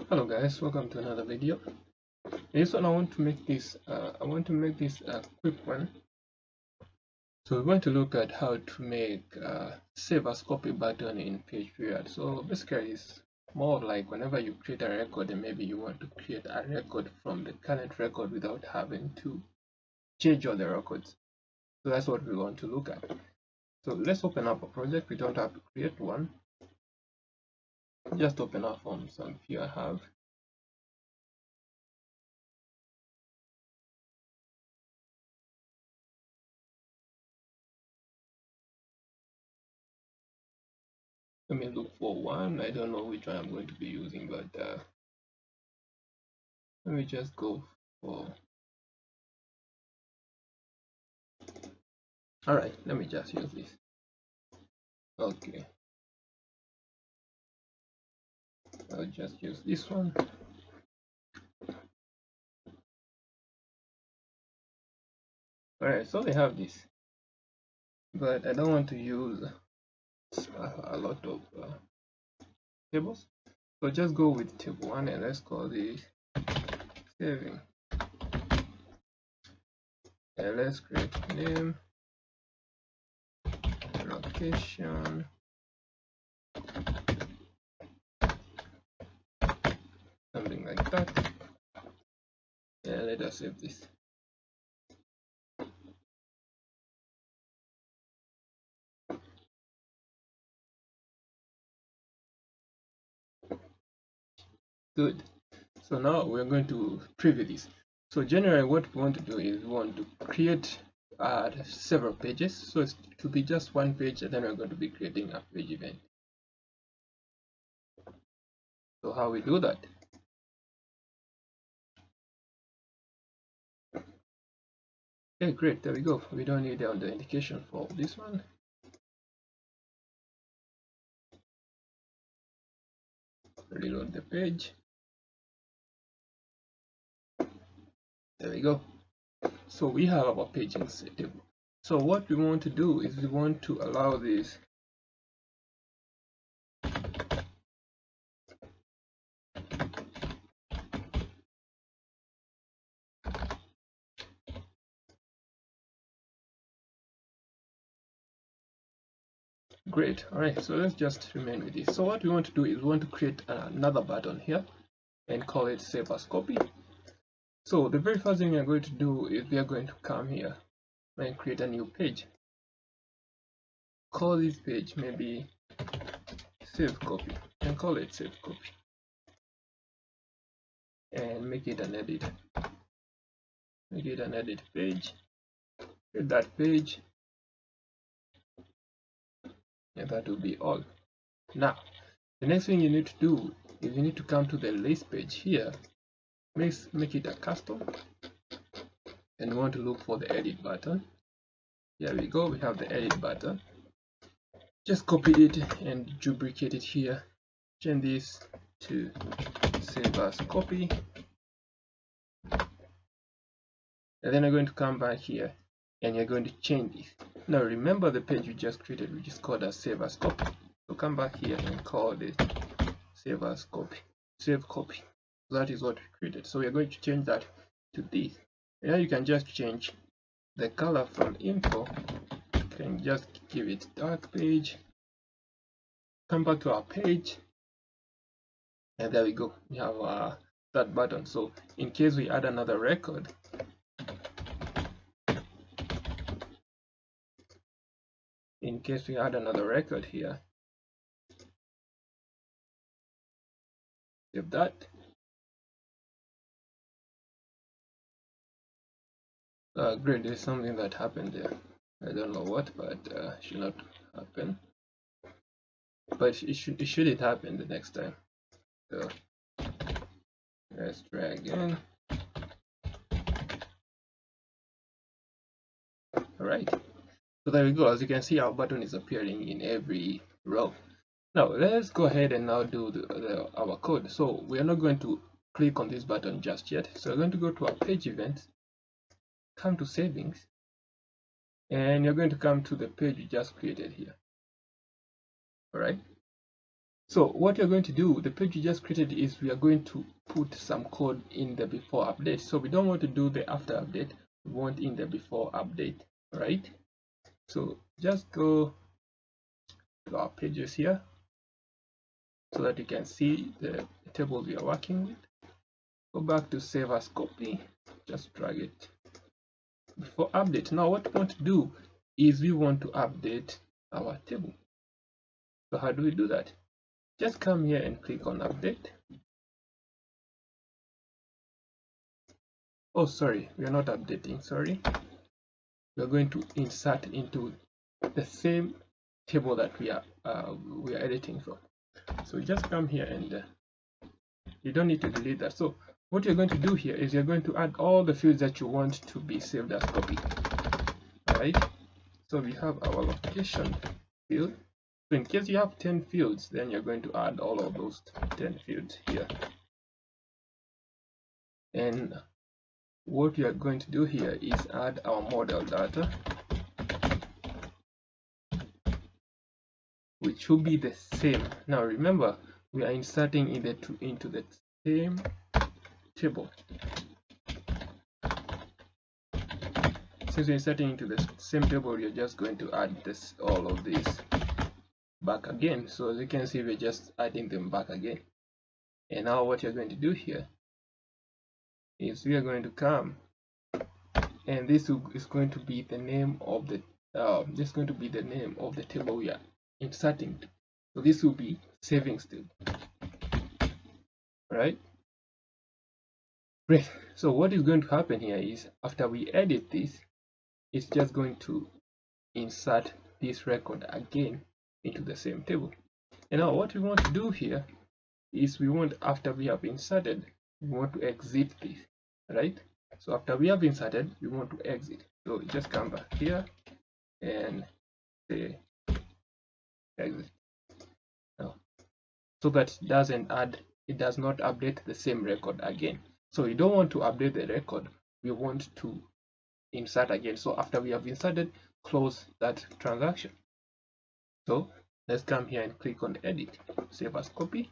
Hello guys, welcome to another video. This one I want to make this a quick one. So we're going to look at how to make save as copy button in phprad. So basically it's more of like whenever you create a record and maybe you want to create a record from the current record without having to change all the records. So that's what we want to look at. So let's open up a project. We don't have to create one. Just open up from some here I have. Let me look for one. I don't know which one I'm going to be using, but let me just go for. All right, let me just use this. Okay, I'll just use this one. All right, so they have this, but I don't want to use a lot of tables. So just go with table one and let's call this saving. And let's create name, location, something like that. And let us save this. Good. So now we're going to preview this. So generally what we want to do is we want to create several pages. So it will be just one page and then we're going to be creating a page event. So how we do that? Okay, great, there we go. We don't need the authentication for this one. Reload the page. There we go. So we have our paging table. So what we want to do is we want to allow this great. All right, so let's just remain with this. So what we want to do is we want to create another button here and call it save as copy. So the very first thing we are going to do is we are going to come here and create a new page. Call this page maybe save copy and call it save copy and make it an edit. Make it an edit page. Create that page and that will be all. Now the next thing you need to do is you need to come to the list page here. Make it a custom and we want to look for the edit button. Here we go, we have the edit button. Just copy it and duplicate it here. Change this to save as copy. And then you're going to come back here and you're going to change this. Now remember the page you just created, which is called as save as copy. So come back here and call this save as copy. Save copy. That is what we created. So we're going to change that to this. And now you can just change the color from info. You can just give it dark page. Come back to our page. And there we go. We have that button. So in case we add another record, here, save that. Great, there's something that happened there. I don't know what, but should not happen. But it shouldn't happen the next time. So let's try again. Alright. So there we go. As you can see, our button is appearing in every row. Now let's go ahead and now do our code. So we are not going to click on this button just yet. So we're going to go to our page events, come to settings, and you're going to come to the page you just created here. Alright. So what you're going to do, the page you just created, is we are going to put some code in the before update. So we don't want to do the after update, we want in the before update, right? So just go to our pages here so that you can see the tables we are working with. Go back to save as copy, just drag it before update. Now what we want to do is we want to update our table. So how do we do that? Just come here and click on update. Oh, sorry, we are not updating, sorry. We are going to insert into the same table that we are editing from. So just come here and you don't need to delete that. So what you're going to do here is you're going to add all the fields that you want to be saved as copy. Alright, so we have our location field. So in case you have 10 fields, then you're going to add all of those 10 fields here. And what we are going to do here is add our model data, which will be the same. Now remember, we are inserting into the same table. Since we're inserting into the same table, you're just going to add all of these back again. So as you can see, we're just adding them back again. And now what you're going to do here is we are going to come, and this is going to be the name of the table we are inserting. So this will be savings table. Right? Great. So what is going to happen here is after we edit this, it's just going to insert this record again into the same table. And now what we want to do here is after we have inserted, we want to exit this, right? So after we have inserted, we want to exit. So just come back here and say exit. Now, so that it does not update the same record again. So we don't want to update the record, we want to insert again. So after we have inserted, close that transaction. So let's come here and click on edit, save as copy.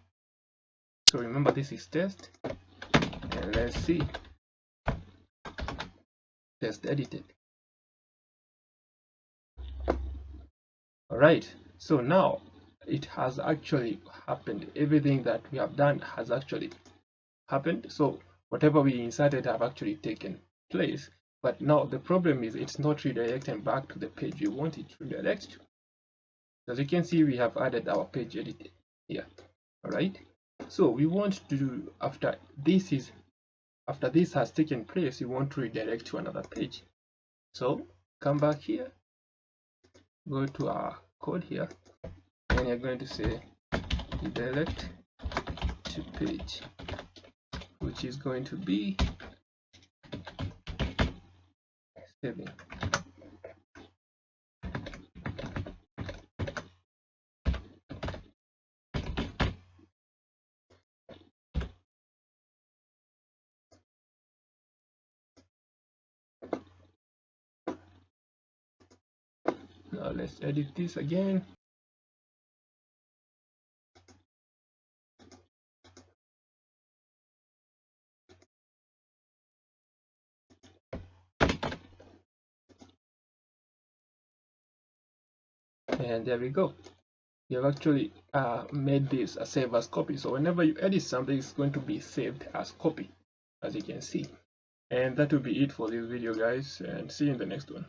So remember, this is test, and let's see, test edited. All right, so now it has actually happened. Everything that we have done has actually happened. So whatever we inserted have actually taken place. But now the problem is it's not redirecting back to the page we want it to redirect to. As you can see, we have added our page edited here. All right, so we want to do, after this has taken place, we want to redirect to another page. So come back here, go to our code here, and you're going to say redirect to page, which is going to be 7. Now let's edit this again. And there we go. We have actually made this a save as copy. So whenever you edit something, it's going to be saved as copy, as you can see. And that will be it for this video, guys, and see you in the next one.